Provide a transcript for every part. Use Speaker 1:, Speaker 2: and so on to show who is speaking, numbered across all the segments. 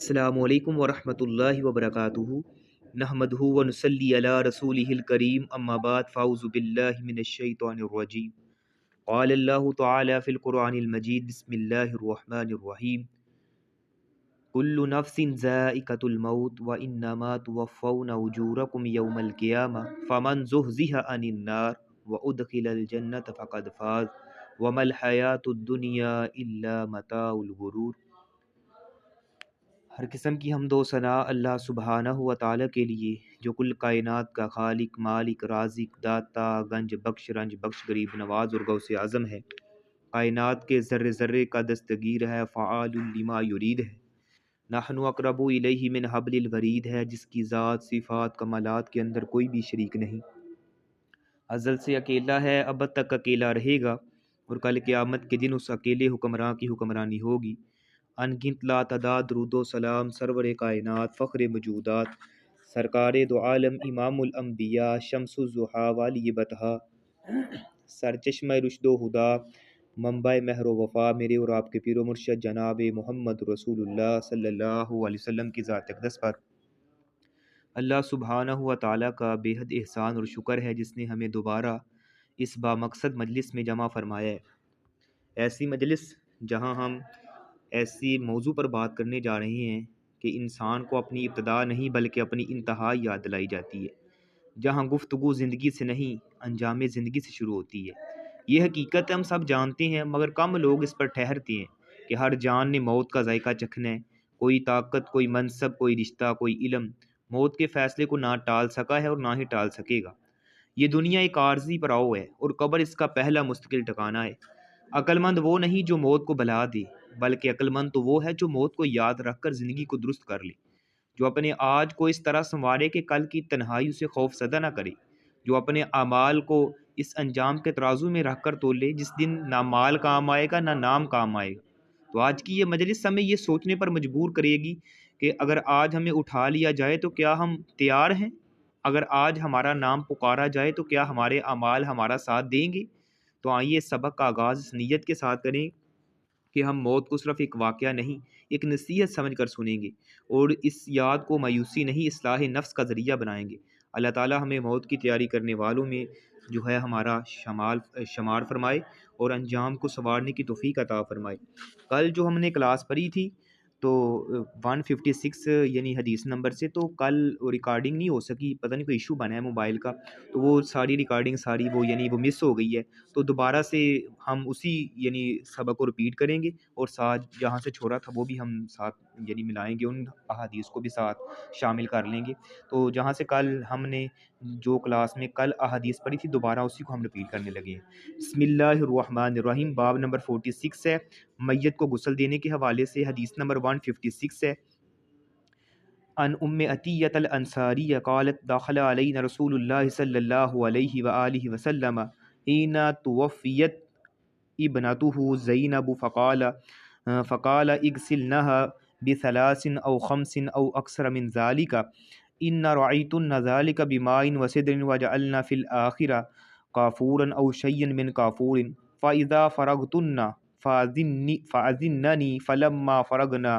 Speaker 1: السلام علیکم ورحمۃ اللہ وبرکاتہ نحمدہ ونصلی علی رسولہ الکریم اما بعد فاعوذ باللہ من الشیطان الرجیم قال اللہ تعالی فی القرآن المجید بسم اللہ الرحمن الرحیم کل نفس ذائقۃ الموت وانما توفون اجورکم یوم القیامہ فمن زحزح عن النار وادخل الجنۃ فقد فاز وما الحیاۃ الدنیا الا متاع الغرور۔ ہر قسم کی حمد و ثنا اللہ سبحانہ و تعالیٰ کے لیے جو کل کائنات کا خالق، مالک، رازق، داتا، گنج بخش، رنج بخش، غریب نواز اور غوث اعظم ہے۔ کائنات کے ذرے ذرے کا دستگیر ہے، فعال لما یرید ہے۔ نحن اقرب الیہ من حبل الورید ہے، جس کی ذات، صفات، کمالات کے اندر کوئی بھی شریک نہیں۔ ازل سے اکیلا ہے، ابد تک اکیلا رہے گا، اور کل قیامت کے دن اس اکیلے حکمراں کی حکمرانی ہوگی۔ انگنت لا تعداد درود و سلام سرور کائنات، فخر موجودات، سرکار دو عالم، امام الانبیاء، شمس الضحیٰ، والی بطحا، سرچشمہ رشد و ہدا، منبع مہر و وفا، میرے اور آپ کے پیر و مرشد جناب محمد رسول اللہ صلی اللہ علیہ وسلم کی ذات اقدس پر اللہ سبحانہ و تعالیٰ کا بے حد احسان اور شکر ہے، جس نے ہمیں دوبارہ اس بامقصد مجلس میں جمع فرمایا ہے۔ ایسی مجلس جہاں ہم ایسی موضوع پر بات کرنے جا رہے ہیں کہ انسان کو اپنی ابتدا نہیں بلکہ اپنی انتہا یاد دلائی جاتی ہے، جہاں گفتگو زندگی سے نہیں انجام زندگی سے شروع ہوتی ہے۔ یہ حقیقت ہم سب جانتے ہیں، مگر کم لوگ اس پر ٹھہرتے ہیں کہ ہر جان نے موت کا ذائقہ چکھنا ہے۔ کوئی طاقت، کوئی منصب، کوئی رشتہ، کوئی علم موت کے فیصلے کو نہ ٹال سکا ہے اور نہ ہی ٹال سکے گا۔ یہ دنیا ایک عارضی پڑاؤ ہے اور قبر اس کا پہلا مستقل ٹھکانہ ہے۔ عقل مند وہ نہیں جو موت کو بھلا دے، بلکہ عقل مند تو وہ ہے جو موت کو یاد رکھ کر زندگی کو درست کر لے، جو اپنے آج کو اس طرح سنوارے کہ کل کی تنہائی اسے خوف زدہ نہ کرے، جو اپنے اعمال کو اس انجام کے ترازو میں رکھ کر تولے جس دن نہ مال کام آئے گا نہ نام کام آئے گا۔ تو آج کی یہ مجلس ہمیں یہ سوچنے پر مجبور کرے گی کہ اگر آج ہمیں اٹھا لیا جائے تو کیا ہم تیار ہیں؟ اگر آج ہمارا نام پکارا جائے تو کیا ہمارے اعمال ہمارا ساتھ دیں گے؟ تو آئیے اس سبق کا آغاز اس نیت کے ساتھ کریں کہ ہم موت کو صرف ایک واقعہ نہیں، ایک نصیحت سمجھ کر سنیں گے، اور اس یاد کو مایوسی نہیں، اصلاح نفس کا ذریعہ بنائیں گے۔ اللہ تعالی ہمیں موت کی تیاری کرنے والوں میں جو ہے ہمارا شمار فرمائے اور انجام کو سنوارنے کی توفیق عطا فرمائے۔ کل جو ہم نے کلاس پڑھی تھی تو 156 یعنی حدیث نمبر سے، تو کل ریکارڈنگ نہیں ہو سکی، پتہ نہیں کوئی ایشو بنا ہے موبائل کا، تو وہ ساری ریکارڈنگ ساری وہ مس ہو گئی ہے۔ تو دوبارہ سے ہم اسی سبق کو رپیٹ کریں گے، اور ساتھ جہاں سے چھوڑا تھا وہ بھی ہم ساتھ ملائیں گے، ان احادیث کو بھی ساتھ شامل کر لیں گے۔ تو جہاں سے کل ہم نے جو کلاس میں کل احادیث پڑھی تھی، دوبارہ اسی کو ہم رپیٹ کرنے لگے ہیں۔ بسم اللہ الرحمن الرحیم، باب نمبر 46 ہے، میت کو غسل دینے کے حوالے سے۔ حدیث نمبر 156 ہے، ان عطیۃ الانصاریہ قالت دخل علینا رسول اللہ صلی اللہ علیہ وآلہ وسلم حین توفیت ابنتہ زینب فقال اغسلنها بثلاث او خمس او اکثر من ذلك ان رعیتن ذلك بماء وسدر وجعلنا في الآخرة کافورا او شيئا من کافور فاذا فرغتن فأذنني فلما فرغنا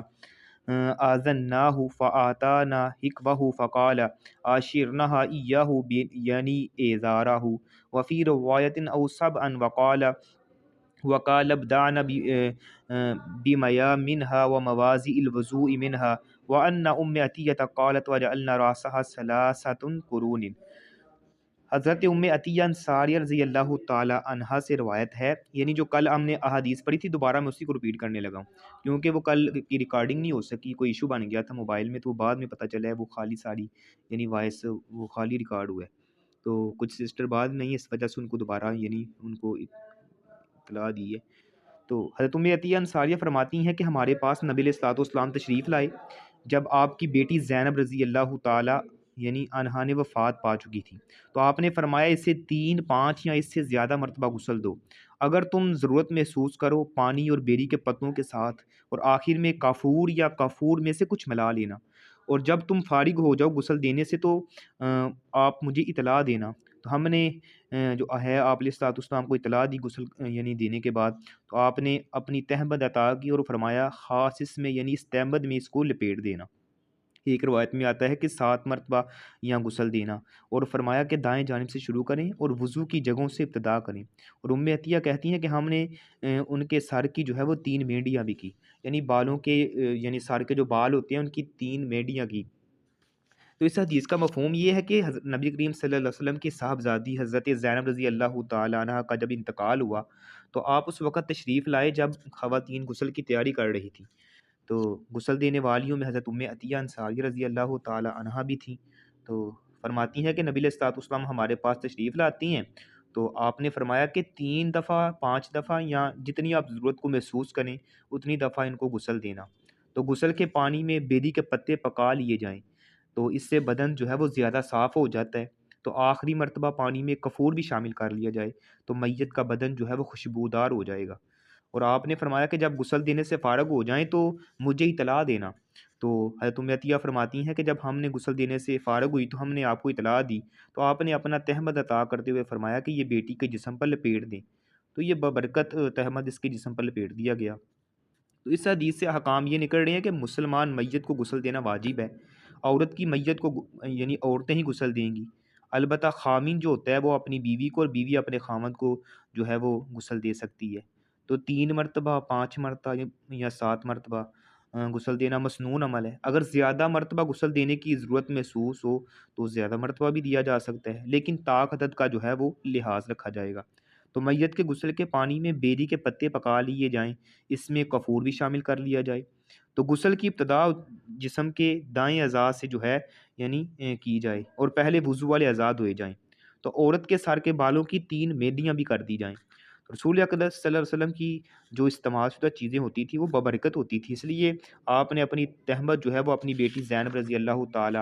Speaker 1: آذناه فآتانا حكمه فقال آشرنها إياه يعني إزاره وفي رواية أو سبعا وقال ابدعنا بميا منها وموازئ الوضوء منها وأن عطية قالت وجعلنا رأسها ثلاثة قرون۔ حضرت عطیہ انصاریہ رضی اللہ تعالی عنہا سے روایت ہے، جو کل ہم نے احادیث پڑھی تھی، دوبارہ میں اسی کو رپیٹ کرنے لگا ہوں کیونکہ وہ کل کی ریکارڈنگ نہیں ہو سکی، کوئی ایشو بن گیا تھا موبائل میں، تو بعد میں پتہ چلا ہے وہ خالی ساری وائس وہ خالی ریکارڈ ہوا ہے۔ تو کچھ سسٹر بعد نہیں، اس وجہ سے ان کو دوبارہ ان کو اطلاع دی ہے۔ تو حضرت عطیہ انصاریہ فرماتی ہیں کہ ہمارے پاس نبی علیہ الصلوۃ والسلام تشریف لائے جب آپ کی بیٹی زینب رضی اللہ تعالی عنہا نے وفات پا چکی تھی، تو آپ نے فرمایا اسے 3، 5 یا اس سے زیادہ مرتبہ غسل دو، اگر تم ضرورت محسوس کرو پانی اور بیری کے پتوں کے ساتھ، اور آخر میں کافور یا کافور میں سے کچھ ملا لینا، اور جب تم فارغ ہو جاؤ غسل دینے سے تو آپ مجھے اطلاع دینا۔ تو ہم نے جو ہے آپ علیہ الصلوۃ والسلام کو اطلاع دی غسل یعنی دینے کے بعد، تو آپ نے اپنی تہبند عطا کی اور فرمایا خاص اس میں یعنی اس تہبند میں اس کو لپیٹ دینا۔ ایک روایت میں آتا ہے کہ 7 مرتبہ یا غسل دینا، اور فرمایا کہ دائیں جانب سے شروع کریں اور وضو کی جگہوں سے ابتدا کریں۔ اور عطیہ کہتی ہیں کہ ہم نے ان کے سر کی جو ہے وہ 3 مینڈیاں بھی کی، یعنی بالوں کے یعنی سر کے جو بال ہوتے ہیں ان کی 3 مینڈیاں کی۔ تو اس حدیث کا مفہوم یہ ہے کہ نبی کریم صلی اللہ علیہ وسلم کی صاحبزادی حضرت زینب رضی اللہ تعالیٰ عنہ کا جب انتقال ہوا تو آپ اس وقت تشریف لائے جب خواتین غسل کی تیاری کر رہی تھیں۔ تو غسل دینے والیوں میں حضرت عطیہ انصاری رضی اللہ تعالی عنہا بھی تھیں۔ تو فرماتی ہیں کہ نبی علیہ الصلوۃ والسلام ہمارے پاس تشریف لاتی ہیں تو آپ نے فرمایا کہ 3 دفعہ 5 دفعہ یا جتنی آپ ضرورت کو محسوس کریں اتنی دفعہ ان کو غسل دینا۔ تو غسل کے پانی میں بیری کے پتے پکا لیے جائیں، تو اس سے بدن جو ہے وہ زیادہ صاف ہو جاتا ہے۔ تو آخری مرتبہ پانی میں کفور بھی شامل کر لیا جائے تو میت کا بدن جو ہے وہ خوشبودار ہو جائے گا۔ اور آپ نے فرمایا کہ جب غسل دینے سے فارغ ہو جائیں تو مجھے اطلاع دینا۔ تو حضرت عطیہ فرماتی ہیں کہ جب ہم نے غسل دینے سے فارغ ہوئی تو ہم نے آپ کو اطلاع دی، تو آپ نے اپنا تہمد عطا کرتے ہوئے فرمایا کہ یہ بیٹی کے جسم پر لپیٹ دیں۔ تو یہ ببرکت تہمد اس کے جسم پر لپیٹ دیا گیا۔ تو اس حدیث سے احکام یہ نکل رہے ہیں کہ مسلمان میت کو غسل دینا واجب ہے۔ عورت کی میت کو یعنی عورتیں ہی غسل دیں گی، البتہ خامین جو ہوتا ہے وہ اپنی بیوی کو اور بیوی اپنے خامند کو جو ہے وہ غسل دے سکتی ہے۔ تو 3 مرتبہ 5 مرتبہ یا 7 مرتبہ غسل دینا مسنون عمل ہے۔ اگر زیادہ مرتبہ غسل دینے کی ضرورت محسوس ہو تو زیادہ مرتبہ بھی دیا جا سکتا ہے، لیکن طاق عدد کا جو ہے وہ لحاظ رکھا جائے گا۔ تو میت کے غسل کے پانی میں بیری کے پتے پکا لیے جائیں، اس میں کفور بھی شامل کر لیا جائے۔ تو غسل کی ابتدا جسم کے دائیں اعضاء سے جو ہے یعنی کی جائے اور پہلے وضو والے اعضاء دھوئے جائیں۔ تو عورت کے سر کے بالوں کی 3 مینڈیاں بھی کر دی جائیں۔ رسول اقدس صلی اللہ علیہ وسلم کی جو استعمال شدہ چیزیں ہوتی تھیں وہ ببرکت ہوتی تھی، اس لیے آپ نے اپنی تہمت جو ہے وہ اپنی بیٹی زینب رضی اللہ تعالی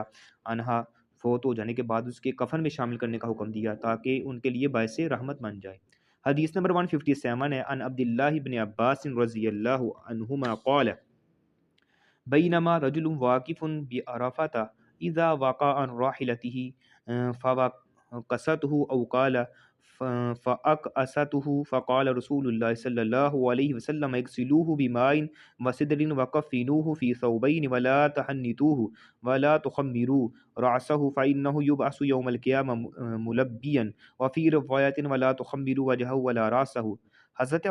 Speaker 1: عنہا فوت ہو جانے کے بعد اس کے کفن میں شامل کرنے کا حکم دیا تاکہ ان کے لیے باعث رحمت بن جائے۔ حدیث نمبر 157 ہے، ان عبداللہ بن عباس رضی اللہ عنہما قال بینما رجل واقف بعرفۃ اذا وقع عن راحلته فوقسته او قال فأقأسته فقال رسول الله صلى الله عليه وسلم اغسلوه بماء وسدر وكفنوه في ثوبين ولا تحنطوه ولا تخمروا رأسه فإنه يبعث يوم القيامة ملبيا وفي روایت ولا تخمروا وجهه ولا رأسه۔ حضرت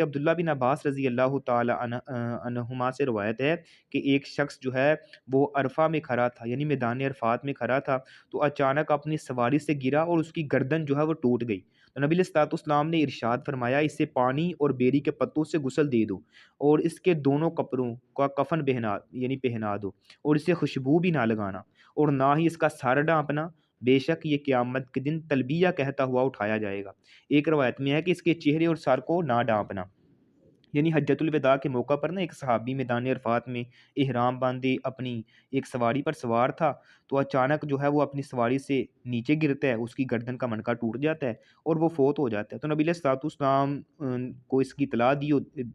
Speaker 1: عبداللہ بن عباس رضی اللہ تعالی عنہما سے روایت ہے کہ ایک شخص جو ہے وہ عرفہ میں کھڑا تھا، یعنی میدان عرفات میں کھڑا تھا، تو اچانک اپنی سواری سے گرا اور اس کی گردن جو ہے وہ ٹوٹ گئی۔ تو نبی علیہ الصلوۃ والسلام نے ارشاد فرمایا اسے پانی اور بیری کے پتوں سے غسل دے دو اور اس کے دونوں کپڑوں کا کفن پہنا دو اور اسے خوشبو بھی نہ لگانا اور نہ ہی اس کا سر ڈانپنا، بے شک یہ قیامت کے دن تلبیہ کہتا ہوا اٹھایا جائے گا۔ ایک روایت میں ہے کہ اس کے چہرے اور سر کو نہ ڈانپنا۔ یعنی حجۃ الوداع کے موقع پر ایک صحابی میدان عرفات میں احرام باندھے اپنی ایک سواری پر سوار تھا، تو اچانک جو ہے وہ اپنی سواری سے نیچے گرتا ہے، اس کی گردن کا منکا ٹوٹ جاتا ہے اور وہ فوت ہو جاتا ہے۔ تو نبی علیہ الصلوۃ والسلام کو اس کی اطلاع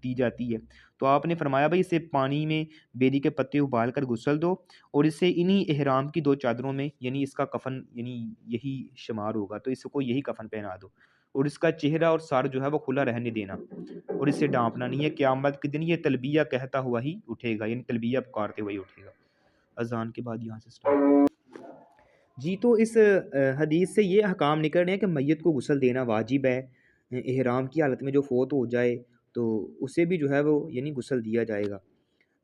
Speaker 1: دی جاتی ہے، تو آپ نے فرمایا بھائی اسے پانی میں بیری کے پتے ابال کر غسل دو اور اسے انہی احرام کی 2 چادروں میں یعنی اس کا کفن یعنی یہی شمار ہوگا، تو اس کو یہی کفن پہنا دو اور اس کا چہرہ اور سر جو ہے وہ کھلا رہنے دینا اور اسے ڈانپنا نہیں ہے، قیامت کے دن یہ تلبیہ کہتا ہوا ہی اٹھے گا، یعنی تلبیہ پکارتے ہوئے اٹھے گا۔ اذان کے بعد یہاں سے سٹارٹ جی۔ تو اس حدیث سے یہ احکام نکل رہے ہیں کہ میت کو غسل دینا واجب ہے۔ احرام کی حالت میں جو فوت ہو جائے تو اسے بھی جو ہے وہ یعنی غسل دیا جائے گا۔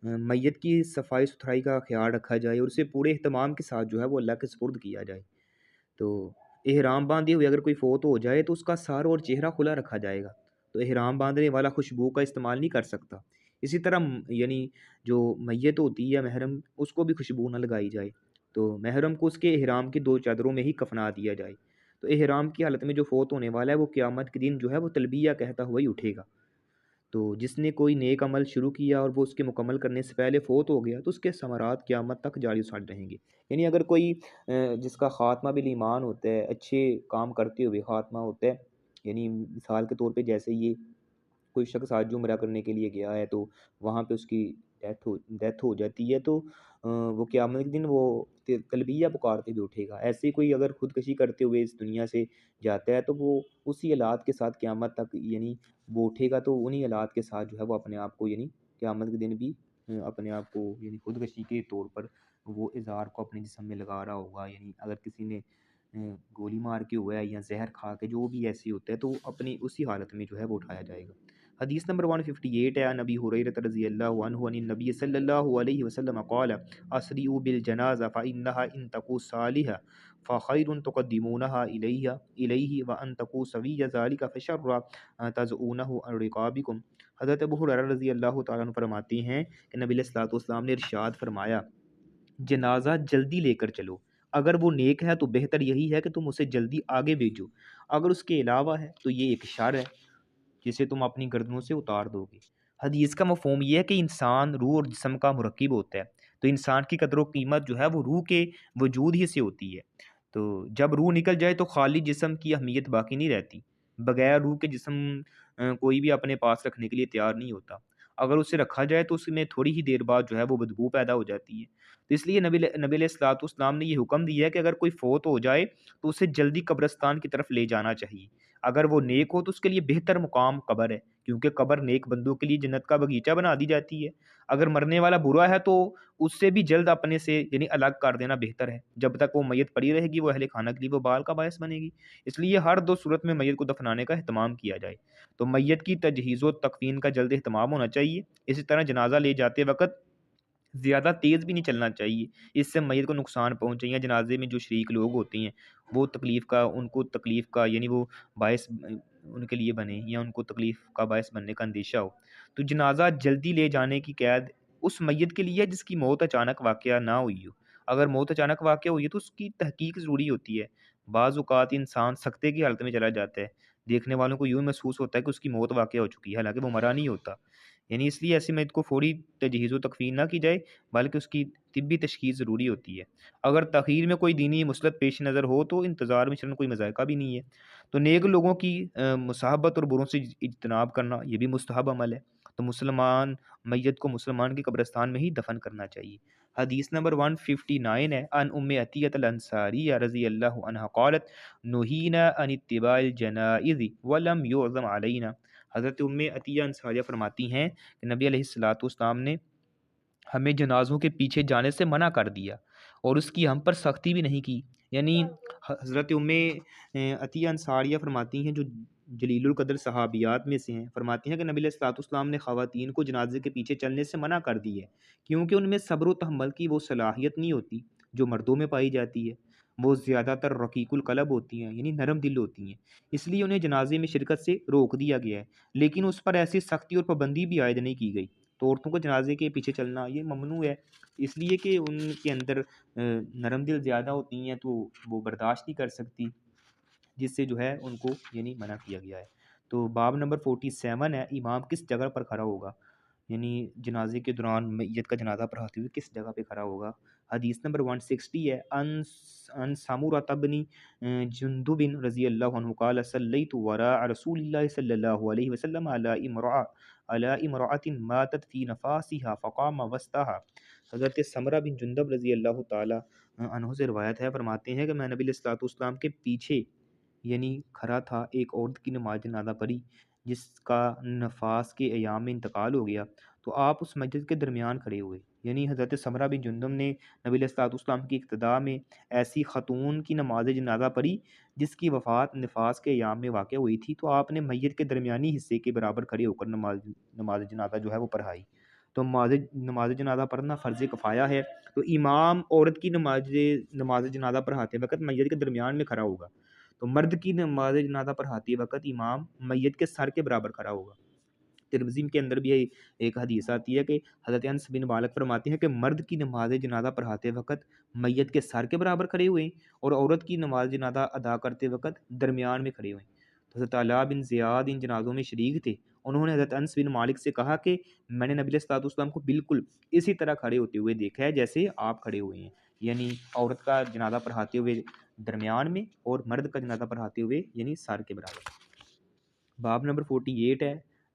Speaker 1: میت کی صفائی ستھرائی کا خیال رکھا جائے اور اسے پورے اہتمام کے ساتھ جو ہے وہ اللہ کے سپرد کیا جائے۔ تو احرام باندھے ہوئے اگر کوئی فوت ہو جائے تو اس کا سر اور چہرہ کھلا رکھا جائے گا، تو احرام باندھنے والا خوشبو کا استعمال نہیں کر سکتا۔ اسی طرح یعنی جو میت ہوتی ہے محرم، اس کو بھی خوشبو نہ لگائی جائے، تو محرم کو اس کے احرام کی 2 چادروں میں ہی کفنا دیا جائے۔ تو احرام کی حالت میں جو فوت ہونے والا ہے وہ قیامت کے دن جو ہے وہ تلبیہ کہتا ہوا ہی اٹھے گا۔ تو جس نے کوئی نیک عمل شروع کیا اور وہ اس کے مکمل کرنے سے پہلے فوت ہو گیا تو اس کے ثمرات قیامت تک جاری ساری رہیں گے۔ یعنی اگر کوئی جس کا خاتمہ بالایمان ہوتا ہے، اچھے کام کرتے ہوئے خاتمہ ہوتا ہے، یعنی مثال کے طور پہ جیسے یہ کوئی شخص حج عمرہ کرنے کے لیے گیا ہے تو وہاں پہ اس کی ڈیتھ ہو جاتی ہے تو وہ قیامت کے دن وہ تلبیہ پکارتے ہوئے اٹھے گا۔ ایسے کوئی اگر خودکشی کرتے ہوئے اس دنیا سے جاتا ہے تو وہ اسی حالات کے ساتھ قیامت تک یعنی وہ اٹھے گا، تو انہی حالات کے ساتھ جو ہے وہ اپنے آپ کو یعنی قیامت کے دن بھی اپنے آپ کو یعنی خودکشی کے طور پر وہ اظہار کو اپنے جسم میں لگا رہا ہوگا۔ یعنی اگر کسی نے گولی مار کے ہوا ہے یا زہر کھا کے جو بھی ایسی ہوتا ہے تو اپنی اسی حالت میں جو ہے وہ اٹھایا جائے گا۔ حدیث نمبر 158 ہے، نبی ہریرہ رضی اللہ عنہ عن النبی صلی اللہ علیہ وسلم قال اسریعوا بالجنازہ فإنها ان تکو صالحہ فخیر تقدمونها الیہ وان تکو سوی ذلک فشر تضعونہ عن رقابکم۔ حضرت ابو ہریرہ رضی اللہ تعالیٰ عنہ فرماتے ہیں کہ نبی علیہ الصلوۃ والسلام نے ارشاد فرمایا جنازہ جلدی لے کر چلو، اگر وہ نیک ہے تو بہتر یہی ہے کہ تم اسے جلدی آگے بھیجو، اگر اس کے علاوہ ہے تو یہ ایک شر ہے جسے تم اپنی گردنوں سے اتار دو گے۔ حدیث کا مفہوم یہ ہے کہ انسان روح اور جسم کا مرکب ہوتا ہے، تو انسان کی قدر و قیمت جو ہے وہ روح کے وجود ہی سے ہوتی ہے۔ تو جب روح نکل جائے تو خالی جسم کی اہمیت باقی نہیں رہتی، بغیر روح کے جسم کوئی بھی اپنے پاس رکھنے کے لیے تیار نہیں ہوتا، اگر اسے رکھا جائے تو اس میں تھوڑی ہی دیر بعد جو ہے وہ بدبو پیدا ہو جاتی ہے۔ تو اس لیے نبی علیہ الصلوۃ والسلام نے یہ حکم دیا ہے کہ اگر کوئی فوت ہو جائے تو اسے جلدی قبرستان کی طرف لے جانا چاہیے، اگر وہ نیک ہو تو اس کے لیے بہتر مقام قبر ہے، کیونکہ قبر نیک بندوں کے لیے جنت کا باغیچہ بنا دی جاتی ہے۔ اگر مرنے والا برا ہے تو اس سے بھی جلد اپنے سے یعنی الگ کر دینا بہتر ہے، جب تک وہ میت پڑی رہے گی وہ اہل خانہ کے لیے وہ بال کا باعث بنے گی۔ اس لیے ہر دو صورت میں میت کو دفنانے کا اہتمام کیا جائے، تو میت کی تجہیز و تکفین کا جلد اہتمام ہونا چاہیے۔ اسی طرح جنازہ لے جاتے وقت زیادہ تیز بھی نہیں چلنا چاہیے، اس سے میت کو نقصان پہنچے، یا جنازے میں جو شریک لوگ ہوتے ہیں وہ ان کو تکلیف کا یعنی وہ باعث ان کے لیے بنے یا ان کو تکلیف کا باعث بننے کا اندیشہ ہو۔ تو جنازہ جلدی لے جانے کی قید اس میت کے لیے ہے جس کی موت اچانک واقعہ نہ ہوئی ہو۔ اگر موت اچانک واقع ہوئی ہے تو اس کی تحقیق ضروری ہوتی ہے۔ بعض اوقات انسان سکتے کی حالت میں چلا جاتا ہے، دیکھنے والوں کو یوں محسوس ہوتا ہے کہ اس کی موت واقع ہو چکی ہے، حالانکہ وہ مرا نہیں ہوتا۔ یعنی اس لیے ایسی میت کو فوری تجہیز و تکفین نہ کی جائے بلکہ اس کی طبی تشخیص ضروری ہوتی ہے۔ اگر تاخیر میں کوئی دینی مصلحت پیش نظر ہو تو انتظار میں چلنا کوئی مذائقہ بھی نہیں ہے۔ تو نیک لوگوں کی مصاحبت اور بروں سے اجتناب کرنا یہ بھی مستحب عمل ہے، تو مسلمان میت کو مسلمان کی قبرستان میں ہی دفن کرنا چاہیے۔ حدیث نمبر 159 ہے، ان ام عطیہ الانصاریہ رضی اللہ عنہا قالت نہینا عن اتباع الجنائز ولم یعظم علینا۔ حضرت ام عطیہ انصاریہ فرماتی ہیں کہ نبی علیہ الصلوۃ والسلام نے ہمیں جنازوں کے پیچھے جانے سے منع کر دیا اور اس کی ہم پر سختی بھی نہیں کی۔ یعنی حضرت ام عطیہ انصاریہ فرماتی ہیں جو جلیل القدر صحابیات میں سے ہیں، فرماتی ہیں کہ نبی علیہ الصلوۃ والسلام نے خواتین کو جنازے کے پیچھے چلنے سے منع کر دی ہے، کیونکہ ان میں صبر و تحمل کی وہ صلاحیت نہیں ہوتی جو مردوں میں پائی جاتی ہے، وہ زیادہ تر رقیق القلب ہوتی ہیں یعنی نرم دل ہوتی ہیں، اس لیے انہیں جنازے میں شرکت سے روک دیا گیا ہے، لیکن اس پر ایسی سختی اور پابندی بھی عائد نہیں کی گئی۔ تو عورتوں کو جنازے کے پیچھے چلنا یہ ممنوع ہے، اس لیے کہ ان کے اندر نرم دل زیادہ ہوتی ہیں تو وہ برداشت نہیں کر سکتی، جس سے جو ہے ان کو یعنی منع کیا گیا ہے۔ تو باب نمبر 47 ہے، امام کس جگہ پر کھڑا ہوگا، یعنی جنازے کے دوران میت کا جنازہ پڑھاتے ہوئے کس جگہ پہ کھڑا ہوگا۔ حدیث نمبر 160 ہے، ان سمورۃ بن جندب رضی اللہ عنہ قال صلیت وراء رسول اللہ صلی اللہ علیہ وسلم علی امرأة ماتت فی نفاسها فقام وسطها۔ حضرت سمرہ بن جندب رضی اللہ تعالی عنہ سے روایت ہے، فرماتے ہیں کہ میں نبی علیہ الصلوۃ والسلام کے پیچھے یعنی کھڑا تھا، ایک عورت کی نماز جنازہ پڑھی جس کا نفاس کے ایام میں انتقال ہو گیا، تو آپ اس مسجد کے درمیان کھڑے ہوئے۔ یعنی حضرت سمرہ بن جندب نے نبی علیہ الصلوۃ والسلام کی اقتداء میں ایسی خاتون کی نماز جنازہ پڑھی جس کی وفات نفاس کے ایام میں واقع ہوئی تھی، تو آپ نے میت کے درمیانی حصے کے برابر کھڑے ہو کر نماز جنازہ جو ہے وہ پڑھائی۔ تو نماز جنازہ پڑھنا فرض کفایہ ہے، تو امام عورت کی نماز جنازہ پڑھاتے وقت میت کے درمیان میں کھڑا ہوگا، تو مرد کی نماز جنازہ پڑھاتے وقت امام میت کے سر کے برابر کھڑا ہوگا۔ ترمذی کے اندر بھی ایک حدیث آتی ہے کہ حضرت انس بن مالک فرماتے ہیں کہ مرد کی نماز جنازہ پڑھاتے وقت میت کے سر کے برابر کھڑے ہوئے اور عورت کی نماز جنازہ ادا کرتے وقت درمیان میں کھڑے ہوئے۔ تو حضرت علاء بن زیاد ان جنازوں میں شریک تھے، انہوں نے حضرت انس بن مالک سے کہا کہ میں نے نبی علیہ الصلوۃ والسلام کو بالکل اسی طرح کھڑے ہوتے ہوئے دیکھا ہے جیسے آپ کھڑے ہوئے ہیں، یعنی عورت کا جنازہ پڑھاتے ہوئے درمیان میں اور مرد کا جنازہ پڑھاتے ہوئے یعنی سر کے برابر۔ باب نمبر 48 ہے،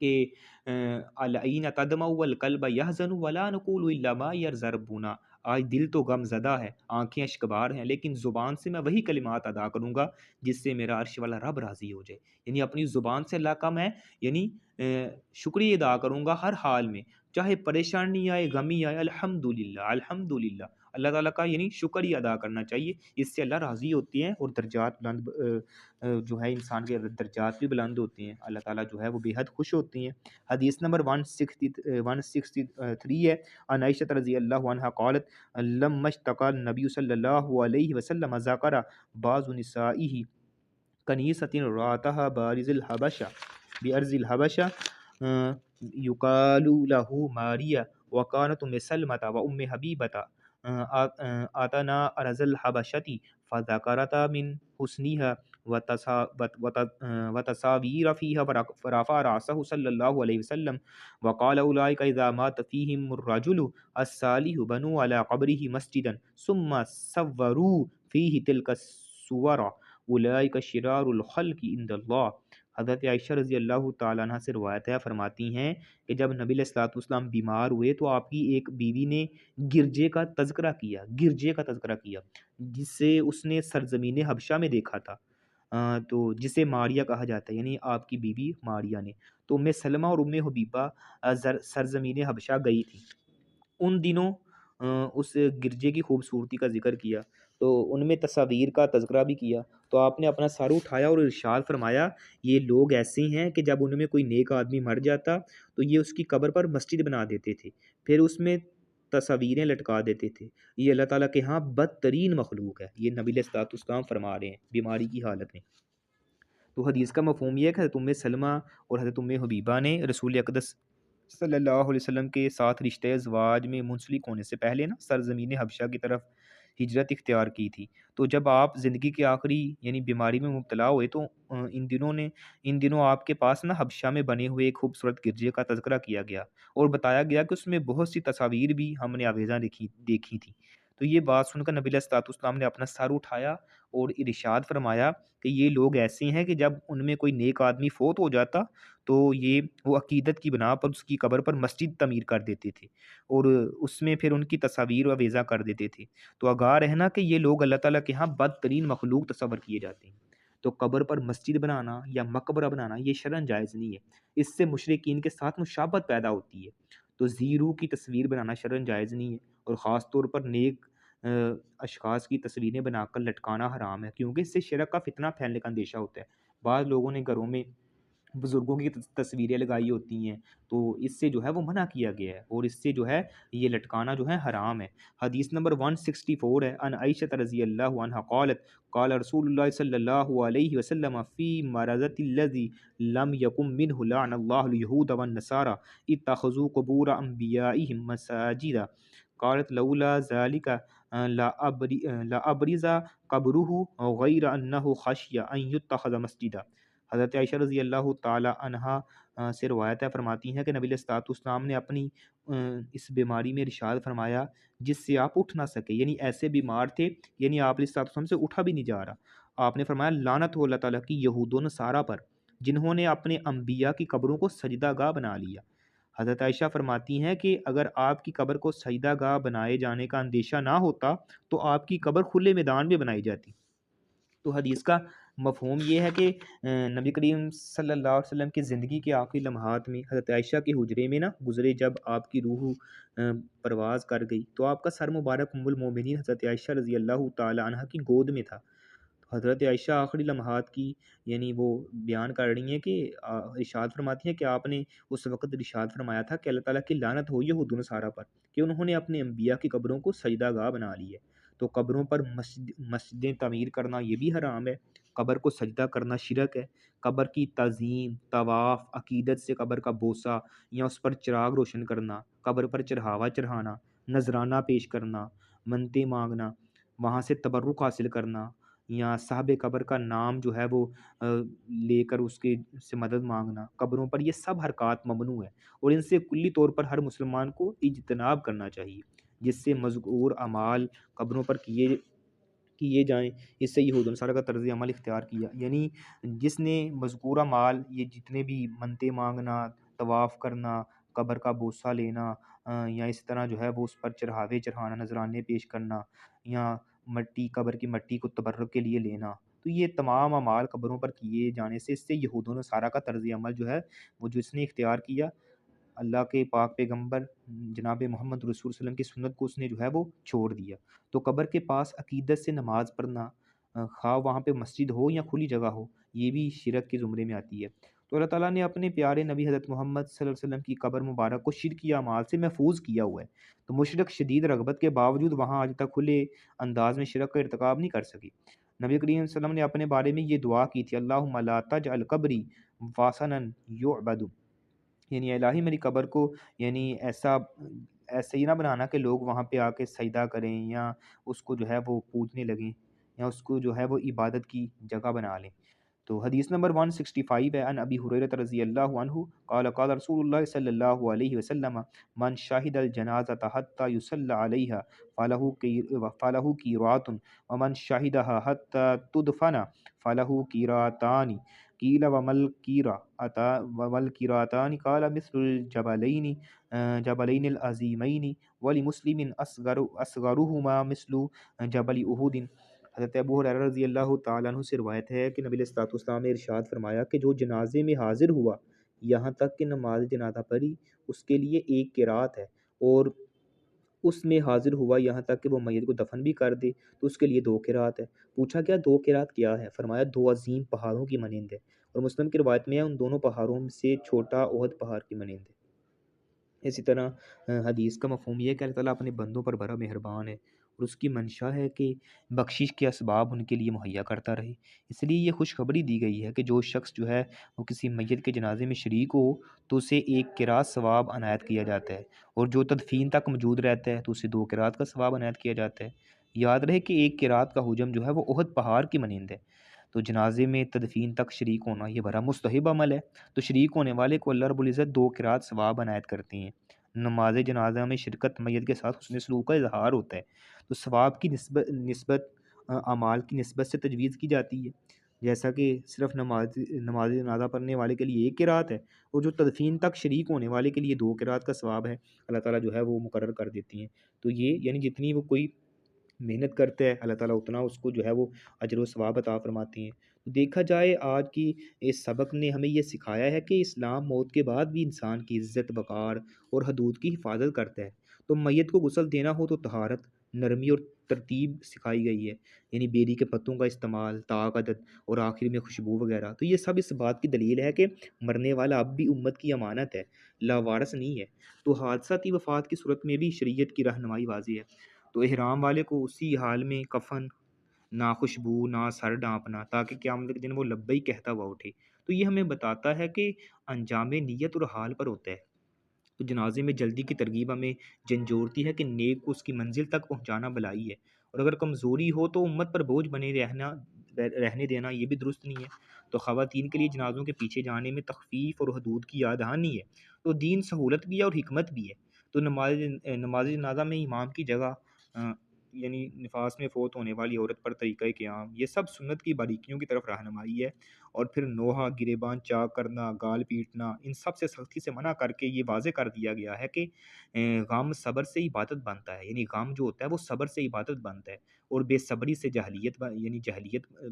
Speaker 1: کہ العین تدمع والقلب یحزن ولا نقول الا ما یرضی ربنا، آج دل تو غم زدہ ہے، آنکھیں اشکبار ہیں، لیکن زبان سے میں وہی کلمات ادا کروں گا جس سے میرا عرش والا رب راضی ہو جائے۔ یعنی اپنی زبان سے اللہ کا میں یعنی شکریہ ادا کروں گا ہر حال میں، چاہے پریشانی آئے، غمی آئے، الحمدللہ الحمدللہ، اللہ تعالیٰ کا یعنی شکریہ ادا کرنا چاہیے، اس سے اللہ راضی ہوتے ہیں اور درجات بلند جو ہے انسان کے درجات بھی بلند ہوتے ہیں، اللہ تعالیٰ جو ہے وہ بے حد خوش ہوتے ہیں۔ حدیث نمبر 163 ہے، عن عائشہ رضی اللہ عنہ قالت لما اشتکى النبی صلی اللہ علیہ وسلم ذکر بعض نسائه کنیسۃ راتها بارز الحبشہ یقال له ماریا وكانت ام سلمة وام حبیبة آتنا ارض الحبشة فذكرتا من حسنها وتصاویر فيها فرفع رأسه صلی اللہ علیہ وسلم وقال اولئک اذا مات فيهم الرجل الصالح بنوا على قبره مسجدا ثم صوروا فيه تلك الصور اولئک شرار الخلق عند اللہ۔ حضرت عائشہ رضی اللہ تعالیٰ عنہ سے روایت ہے، فرماتی ہیں کہ جب نبی علیہ الصلوۃ والسلام بیمار ہوئے تو آپ کی ایک بیوی نے گرجے کا تذکرہ کیا جس سے اس نے سرزمین حبشہ میں دیکھا تھا، تو جسے ماریا کہا جاتا ہے، یعنی آپ کی بیوی ماریا نے، تو ام سلمہ اور ام حبیبہ سرزمین حبشہ گئی تھی، ان دنوں اس گرجے کی خوبصورتی کا ذکر کیا، تو ان میں تصاویر کا تذکرہ بھی کیا، تو آپ نے اپنا سر اٹھایا اور ارشاد فرمایا یہ لوگ ایسے ہیں کہ جب ان میں کوئی نیک آدمی مر جاتا تو یہ اس کی قبر پر مسجد بنا دیتے تھے، پھر اس میں تصاویریں لٹکا دیتے تھے، یہ اللہ تعالیٰ کے ہاں بدترین مخلوق ہے، یہ نبی علیہ الصلوۃ والسلام فرما رہے ہیں بیماری کی حالت میں۔ تو حدیث کا مفہوم یہ ہے کہ حضرت ام سلمہ اور حضرت ام حبیبہ نے رسول اقدس صلی اللہ علیہ وسلم کے ساتھ رشتہ ازواج میں منسلک ہونے سے پہلے نا سرزمین حبشہ کی طرف ہجرت اختیار کی تھی، تو جب آپ زندگی کے آخری یعنی بیماری میں مبتلا ہوئے تو ان دنوں آپ کے پاس نا حبشہ میں بنے ہوئے ایک خوبصورت گرجے کا تذکرہ کیا گیا اور بتایا گیا کہ اس میں بہت سی تصاویر بھی ہم نے آویزاں دیکھی تھی۔ تو یہ بات سن کر نبی علیہ الصلوۃ والسلام نے اپنا سر اٹھایا اور ارشاد فرمایا کہ یہ لوگ ایسے ہیں کہ جب ان میں کوئی نیک آدمی فوت ہو جاتا تو وہ عقیدت کی بنا پر اس کی قبر پر مسجد تعمیر کر دیتے تھے اور اس میں پھر ان کی تصاویر و آویزاں کر دیتے تھے، تو آگاہ رہنا کہ یہ لوگ اللہ تعالیٰ کے ہاں بدترین مخلوق تصور کیے جاتے ہیں، تو قبر پر مسجد بنانا یا مقبرہ بنانا یہ شرعاً جائز نہیں ہے، اس سے مشرکین کے ساتھ مشابہت پیدا ہوتی ہے، تو زیرو کی تصویر بنانا شرعاً جائز نہیں ہے، اور خاص طور پر نیک اشخاص کی تصویریں بنا کر لٹکانا حرام ہے، کیونکہ اس سے شرک کا فتنہ پھیلنے کا اندیشہ ہوتا ہے۔ بعض لوگوں نے گھروں میں بزرگوں کی تصویریں لگائی ہوتی ہیں، تو اس سے جو ہے وہ منع کیا گیا ہے، اور اس سے جو ہے یہ لٹکانا جو ہے حرام ہے۔ حدیث نمبر 164 ہے، عن عائشہ رضی اللہ عنہ قالت قال رسول اللہ صلی اللہ علیہ وسلم فی مرضۃ الذی لم یقم منہ لعن اللہ الیہود والنصارى اتخذوا قبور انبیائہم مساجد قالت لولا ذلك لابرز قبره غیر انہ خشی ان یتخذ مسجدا۔ حضرت عائشہ رضی اللہ تعالی عنہا سے روایت ہے، فرماتی ہیں کہ نبی علیہ الصلوۃ والسلام نے اپنی اس بیماری میں ارشاد فرمایا جس سے آپ اٹھ نہ سکے، یعنی ایسے بیمار تھے، یعنی آپ علیہ الصلوۃ والسلام سے اٹھا بھی نہیں جا رہا، آپ نے فرمایا لعنت ہو اللہ تعالیٰ کی یہود و نصارہ پر جنہوں نے اپنے انبیاء کی قبروں کو سجدہ گاہ بنا لیا۔ حضرت عائشہ فرماتی ہیں کہ اگر آپ کی قبر کو سجدہ گاہ بنائے جانے کا اندیشہ نہ ہوتا تو آپ کی قبر کھلے میدان میں بنائی جاتی۔ تو حدیث کا مفہوم یہ ہے کہ نبی کریم صلی اللہ علیہ وسلم کی زندگی کے آخری لمحات میں حضرت عائشہ کے حجرے میں نا گزرے، جب آپ کی روح پرواز کر گئی تو آپ کا سر مبارک ام المومنین حضرت عائشہ رضی اللہ تعالی عنہ کی گود میں تھا۔ حضرت عائشہ آخری لمحات کی یعنی وہ بیان کر رہی ہیں کہ ارشاد فرماتی ہیں کہ آپ نے اس وقت ارشاد فرمایا تھا کہ اللہ تعالیٰ کی لعنت ہو یہود و نصارہ پر کہ انہوں نے اپنے انبیاء کی قبروں کو سجدہ گاہ بنا لی ہے۔ تو قبروں پر مسجدیں تعمیر کرنا یہ بھی حرام ہے، قبر کو سجدہ کرنا شرک ہے، قبر کی تعظیم، طواف، عقیدت سے قبر کا بوسہ یا اس پر چراغ روشن کرنا، قبر پر چڑھاوا چڑھانا، نذرانہ پیش کرنا، منتیں مانگنا، وہاں سے تبرک حاصل کرنا، یا صاحب قبر کا نام جو ہے وہ لے کر اس کے سے مدد مانگنا، قبروں پر یہ سب حرکات ممنوع ہے، اور ان سے کلی طور پر ہر مسلمان کو اجتناب کرنا چاہیے، جس سے مذکور اعمال قبروں پر کیے جائیں، اس سے یہود و نصارہ کا طرز عمل اختیار کیا، یعنی جس نے مذکورہ مال یہ جتنے بھی منتیں مانگنا، طواف کرنا، قبر کا بوسہ لینا، یا اس طرح جو ہے وہ اس پر چڑھاوے چڑھانا، نذرانے پیش کرنا، یا قبر کی مٹی کو تبرک کے لیے لینا، تو یہ تمام اعمال قبروں پر کیے جانے سے اس سے یہود و نصارہ کا طرز عمل جو ہے وہ جس نے اختیار کیا، اللہ کے پاک پیغمبر جناب محمد رسول صلی اللہ علیہ وسلم کی سنت کو اس نے جو ہے وہ چھوڑ دیا۔ تو قبر کے پاس عقیدت سے نماز پڑھنا، خواہ وہاں پہ مسجد ہو یا کھلی جگہ ہو، یہ بھی شرک کے زمرے میں آتی ہے۔ تو اللہ تعالیٰ نے اپنے پیارے نبی حضرت محمد صلی اللہ علیہ وسلم کی قبر مبارک کو شرکی اعمال سے محفوظ کیا ہوا ہے، تو مشرک شدید رغبت کے باوجود وہاں آج تک کھلے انداز میں شرک کا ارتکاب نہیں کر سکی۔ نبی کریم صلی اللہ علیہ وسلم نے اپنے بارے میں یہ دعا کی تھی، اللہم لا تجعل قبری واسنا یعبد، یعنی الہی میری قبر کو یعنی ایسا ہی نہ بنانا کہ لوگ وہاں پہ آ کے سجدہ کریں یا اس کو جو ہے وہ پوجنے لگیں یا اس کو جو ہے وہ عبادت کی جگہ بنا لیں۔ تو حدیث نمبر 165 ہے، ان ابی ہریرہ رضی اللہ عنہ قال قال رسول اللہ صلی اللہ علیہ وسلم من شاہد الجنازۃ حتی یصلی علیہا فلہ قیرات ومن شاہدها حتی تدفن فلہ قیراتان قیل ومل قیراتان قال مثل جبلین العظیمین ولمسلم اصغرهما مثل جبل احد۔ حضرت ابو ہریرہ رضی اللہ تعالیٰ عنہ سے روایت ہے کہ نبی علیہ الصلوۃ والسلام نے ارشاد فرمایا کہ جو جنازے میں حاضر ہوا یہاں تک کہ نماز جنازہ پڑھی اس کے لیے ایک قرات ہے، اور اس میں حاضر ہوا یہاں تک کہ وہ میت کو دفن بھی کر دے تو اس کے لیے 2 قرات ہے۔ پوچھا کیا 2 قرات کیا ہے؟ فرمایا 2 عظیم پہاڑوں کی مانند ہے، اور مسلم کی روایت میں ہے ان دونوں پہاڑوں سے چھوٹا احد پہاڑ کی مانند ہے۔ اسی طرح حدیث کا مفہوم یہ ہے کہ اللہ تعالیٰ اپنے بندوں پر بڑا مہربان ہے، اور اس کی منشا ہے کہ بخشش کے اسباب ان کے لیے مہیا کرتا رہے۔ اس لیے یہ خوشخبری دی گئی ہے کہ جو شخص جو ہے وہ کسی میت کے جنازے میں شریک ہو تو اسے 1 قرات ثواب عنایت کیا جاتا ہے، اور جو تدفین تک موجود رہتا ہے تو اسے 2 قرات کا ثواب عنایت کیا جاتا ہے۔ یاد رہے کہ 1 قرات کا حجم جو ہے وہ احد پہاڑ کی مانند ہے۔ تو جنازے میں تدفین تک شریک ہونا یہ بڑا مستحب عمل ہے، تو شریک ہونے والے کو اللہ رب العزت 2 قرات ثواب عنایت کرتے ہیں۔ نماز جنازہ میں شرکت میت کے ساتھ حسن سلوک کا اظہار ہوتا ہے، تو ثواب کی نسبت اعمال کی نسبت سے تجویز کی جاتی ہے، جیسا کہ صرف نماز جنازہ پڑھنے والے کے لیے 1 قرات ہے، اور جو تدفین تک شریک ہونے والے کے لیے 2 قرات کا ثواب ہے، اللہ تعالیٰ جو ہے وہ مقرر کر دیتی ہیں۔ تو یہ یعنی جتنی وہ کوئی محنت کرتا ہے اللہ تعالیٰ اتنا اس کو جو ہے وہ اجر و ثواب عطا فرماتی ہیں۔ تو دیکھا جائے آج کی اس سبق نے ہمیں یہ سکھایا ہے کہ اسلام موت کے بعد بھی انسان کی عزت، وقار اور حدود کی حفاظت کرتا ہے۔ تو میت کو غسل دینا ہو تو طہارت، نرمی اور ترتیب سکھائی گئی ہے، یعنی بیری کے پتوں کا استعمال، طاق عدد اور آخر میں خوشبو وغیرہ۔ تو یہ سب اس بات کی دلیل ہے کہ مرنے والا اب بھی امت کی امانت ہے، لاوارث نہیں ہے۔ تو حادثاتی وفات کی صورت میں بھی شریعت کی رہنمائی واضح ہے۔ تو احرام والے کو اسی حال میں کفن، نہ خوشبو، نہ سر ڈانپنا، تاکہ قیامت کے دن وہ لبیک کہتا ہوا اٹھے۔ تو یہ ہمیں بتاتا ہے کہ انجام نیت اور حال پر ہوتا ہے۔ تو جنازے میں جلدی کی ترغیب ہمیں جھنجھوڑتی ہے کہ نیک کو اس کی منزل تک پہنچانا بھلائی ہے، اور اگر کمزوری ہو تو امت پر بوجھ بنے رہنے دینا یہ بھی درست نہیں ہے۔ تو خواتین کے لیے جنازوں کے پیچھے جانے میں تخفیف اور حدود کی یاد دہانی ہے۔ تو دین سہولت بھی ہے اور حکمت بھی ہے۔ تو نماز جنازہ میں امام کی جگہ، یعنی نفاس میں فوت ہونے والی عورت پر طریقہ قیام، یہ سب سنت کی باریکیوں کی طرف رہنمائی ہے۔ اور پھر نوحہ، گریبان چاک کرنا، گال پیٹنا، ان سب سے سختی سے منع کر کے یہ واضح کر دیا گیا ہے کہ غم صبر سے عبادت بنتا ہے، یعنی غم جو ہوتا ہے وہ صبر سے عبادت بنتا ہے، اور بے صبری سے جہلیت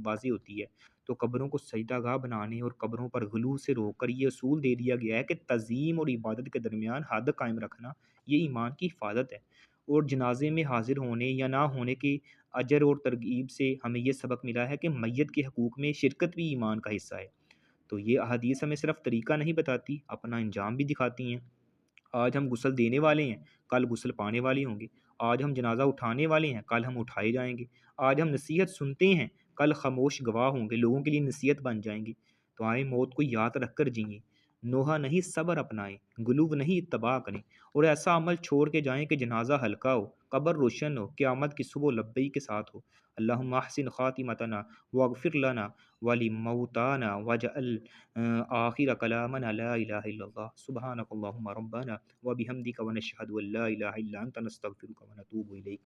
Speaker 1: واضح ہوتی ہے۔ تو قبروں کو سجدہ گاہ بنانے اور قبروں پر غلو سے روک کر یہ اصول دے دیا گیا ہے کہ تعظیم اور عبادت کے درمیان حد قائم رکھنا یہ ایمان کی حفاظت ہے۔ اور جنازے میں حاضر ہونے یا نہ ہونے کے اجر اور ترغیب سے ہمیں یہ سبق ملا ہے کہ میت کے حقوق میں شرکت بھی ایمان کا حصہ ہے۔ تو یہ احادیث ہمیں صرف طریقہ نہیں بتاتی، اپنا انجام بھی دکھاتی ہیں۔ آج ہم غسل دینے والے ہیں، کل غسل پانے والے ہوں گے۔ آج ہم جنازہ اٹھانے والے ہیں، کل ہم اٹھائے جائیں گے۔ آج ہم نصیحت سنتے ہیں، کل خاموش گواہ ہوں گے، لوگوں کے لیے نصیحت بن جائیں گے۔ تو آئیں موت کو یاد رکھ کر جئیں، نوحہ نہیں صبر اپنائیں، غلو نہیں اتباع کریں، اور ایسا عمل چھوڑ کے جائیں کہ جنازہ ہلکا ہو، قبر روشن ہو، قیامت کی صبح لبیک کے ساتھ ہو۔ اللہم احسن خاتمتنا واغفر لنا ولموتانا واجعل آخر کلامنا لا الہ الا اللہ، سبحانک اللہم ربنا وبحمدک ونشہد ان لا الہ الا انت نستغفرک ونتوب الیک۔